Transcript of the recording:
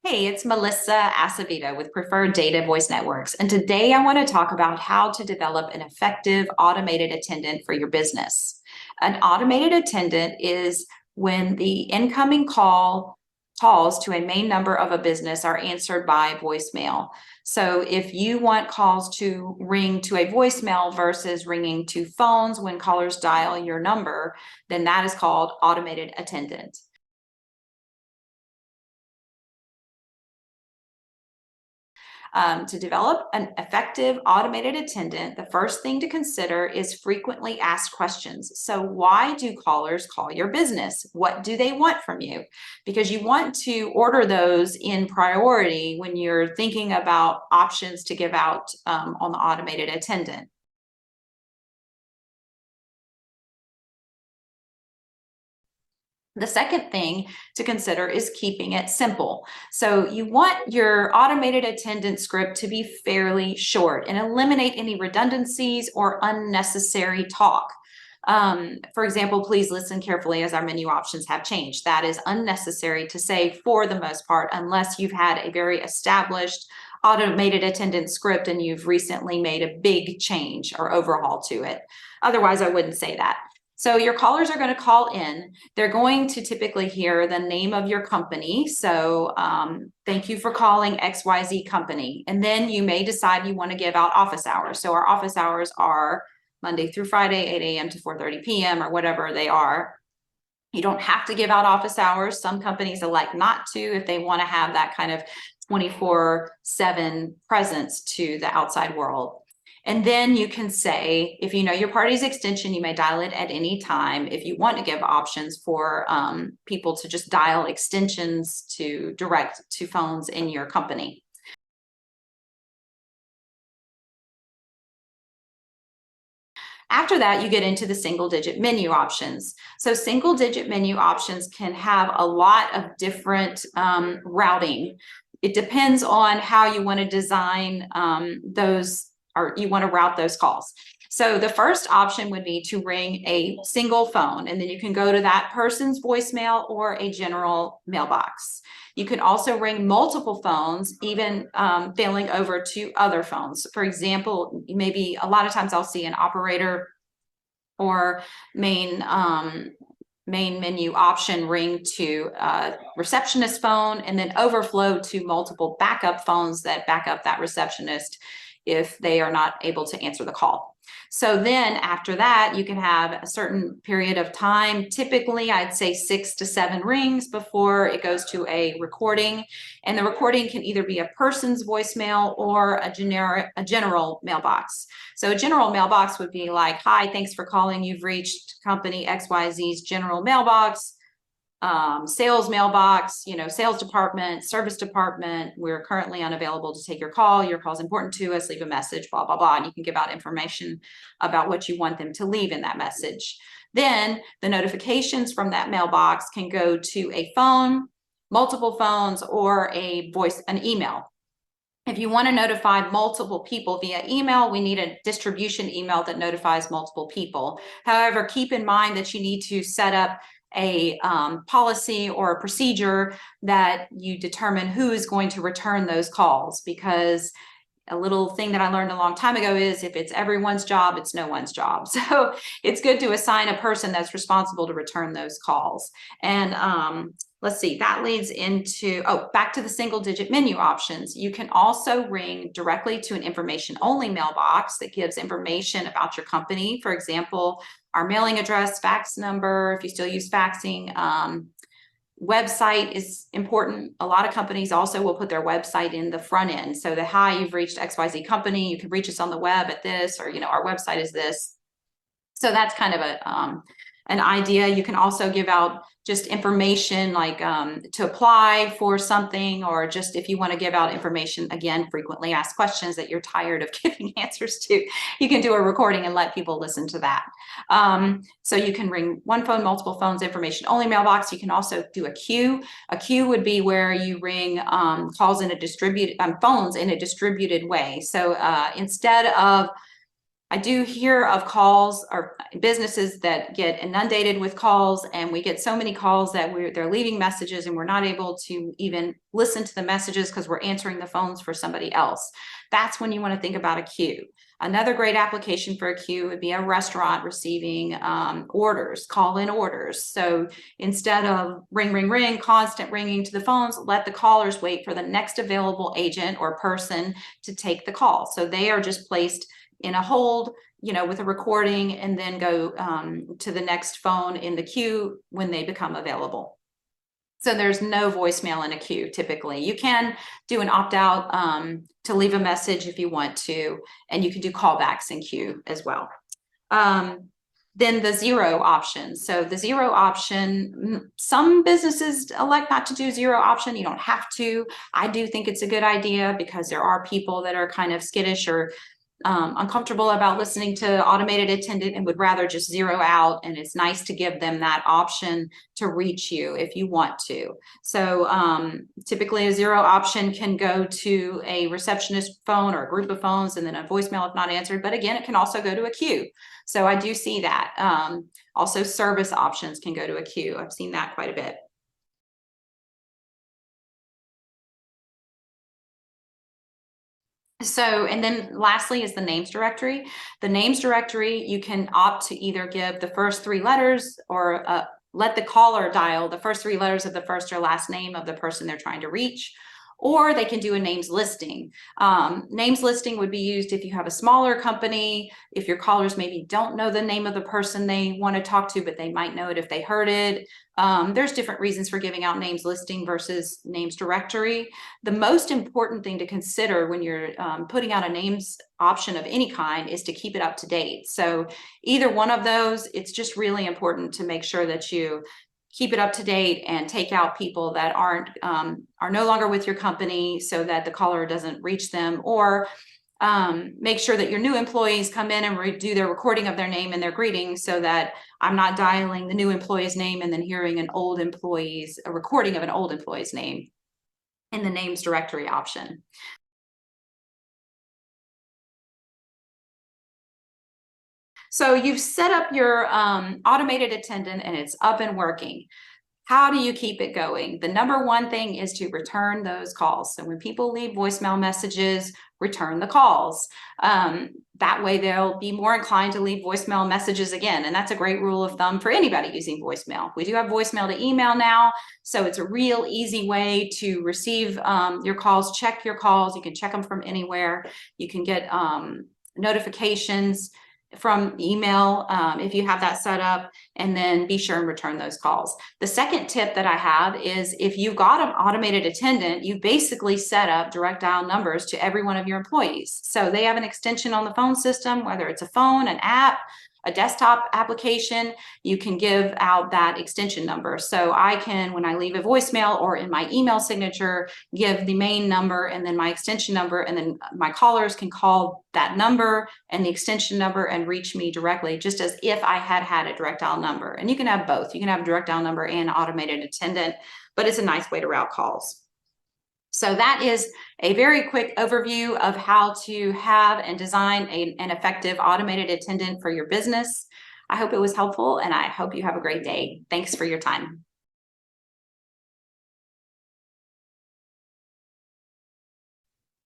Hey, it's Melissa Acevito with Preferred Data Voice Networks. And today I want to talk about how to develop an effective automated attendant for your business. An automated attendant is when the incoming calls to a main number of a business are answered by voicemail. So if you want calls to ring to a voicemail versus ringing to phones when callers dial your number, then that is called automated attendant. To develop an effective automated attendant, the first thing to consider is frequently asked questions. So why do callers call your business? What do they want from you? Because you want to order those in priority when you're thinking about options to give out on the automated attendant. The second thing to consider is keeping it simple. So you want your automated attendant script to be fairly short and eliminate any redundancies or unnecessary talk. For example, please listen carefully as our menu options have changed. That is unnecessary to say for the most part, unless you've had a very established automated attendant script and you've recently made a big change or overhaul to it. Otherwise, I wouldn't say that. So your callers are going to call in. They're going to typically hear the name of your company. So thank you for calling XYZ company. And then you may decide you want to give out office hours. So our office hours are Monday through Friday, 8 a.m. to 4:30 p.m. or whatever they are. You don't have to give out office hours. Some companies elect not to if they want to have that kind of 24/7 presence to the outside world. And then you can say, if you know your party's extension, you may dial it at any time. If you want to give options for people to just dial extensions to direct to phones in your company. After that, you get into the single digit menu options. So single digit menu options can have a lot of different routing. It depends on how you want to design those, or you want to route those calls. So the first option would be to ring a single phone, and then you can go to that person's voicemail or a general mailbox. You can also ring multiple phones, even failing over to other phones. For example, maybe a lot of times I'll see an operator or main menu option ring to a receptionist phone and then overflow to multiple backup phones that back up that receptionist if they are not able to answer the call. So then after that, you can have a certain period of time. Typically, I'd say 6 to 7 rings before it goes to a recording. And the recording can either be a person's voicemail or a general mailbox. So a general mailbox would be like, hi, thanks for calling. You've reached company XYZ's general mailbox. Sales mailbox, sales department, service department, we're currently unavailable to take your call. Your call is important to us. Leave a message, blah, blah, blah. And you can give out information about what you want them to leave in that message. Then the notifications from that mailbox can go to a phone, multiple phones, or an email. If you want to notify multiple people via email, we need a distribution email that notifies multiple people. However, keep in mind that you need to set up a policy or a procedure that you determine who is going to return those calls, because a little thing that I learned a long time ago is if it's everyone's job, it's no one's job. So it's good to assign a person that's responsible to return those calls. And let's see, that leads into, back to the single digit menu options. You can also ring directly to an information only mailbox that gives information about your company. For example, our mailing address, fax number, if you still use faxing, website is important. A lot of companies also will put their website in the front end. So hi, you've reached XYZ company. You can reach us on the web at this, or, our website is this. So that's kind of an idea. You can also give out just information like to apply for something, or just if you want to give out information, again, frequently asked questions that you're tired of giving answers to, you can do a recording and let people listen to that. So you can ring one phone, multiple phones, information only mailbox. You can also do a queue. A queue would be where you ring calls in a distributed phones in a distributed way. So instead of I do hear of calls or businesses that get inundated with calls, and we get so many calls that they're leaving messages and we're not able to even listen to the messages because we're answering the phones for somebody else. That's when you want to think about a queue. Another great application for a queue would be a restaurant receiving orders, call-in orders. So instead of ring, ring, ring, constant ringing to the phones, let the callers wait for the next available agent or person to take the call. So they are just placed in a hold, with a recording, and then go to the next phone in the queue when they become available. So there's no voicemail in a queue typically. You can do an opt-out to leave a message if you want to, and you can do callbacks in queue as well. Then the zero option. So the zero option, some businesses elect not to do zero option. You don't have to. I do think it's a good idea because there are people that are kind of skittish or uncomfortable about listening to automated attendant and would rather just zero out, and it's nice to give them that option to reach you if you want to. So typically a zero option can go to a receptionist phone or a group of phones and then a voicemail if not answered, but again, it can also go to a queue. So I do see that. Also service options can go to a queue. I've seen that quite a bit. So, and then lastly is the names directory. The names directory, you can opt to either give the first 3 letters or let the caller dial the first 3 letters of the first or last name of the person they're trying to reach, or they can do a names listing. Names listing would be used if you have a smaller company, if your callers maybe don't know the name of the person they want to talk to, but they might know it if they heard it. There's different reasons for giving out names listing versus names directory. The most important thing to consider when you're putting out a names option of any kind is to keep it up to date. So either one of those, it's just really important to make sure that you keep it up to date and take out people that are no longer with your company so that the caller doesn't reach them, or make sure that your new employees come in and do their recording of their name and their greeting so that I'm not dialing the new employee's name and then hearing a recording of an old employee's name in the names directory option. So you've set up your automated attendant and it's up and working. How do you keep it going? The number one thing is to return those calls. So when people leave voicemail messages, return the calls. That way they'll be more inclined to leave voicemail messages again. And that's a great rule of thumb for anybody using voicemail. We do have voicemail to email now. So it's a real easy way to receive your calls, check your calls. You can check them from anywhere. You can get notifications from email if you have that set up, and then be sure and return those calls. The second tip that I have is if you've got an automated attendant, you basically set up direct dial numbers to every one of your employees. So they have an extension on the phone system, whether it's a phone, an app, a desktop application, you can give out that extension number. So I can, when I leave a voicemail or in my email signature, give the main number and then my extension number, and then my callers can call that number and the extension number and reach me directly, just as if I had had a direct dial number. And you can have both. You can have a direct dial number and automated attendant, but it's a nice way to route calls. So that is a very quick overview of how to have and design an effective automated attendant for your business. I hope it was helpful, and I hope you have a great day. Thanks for your time.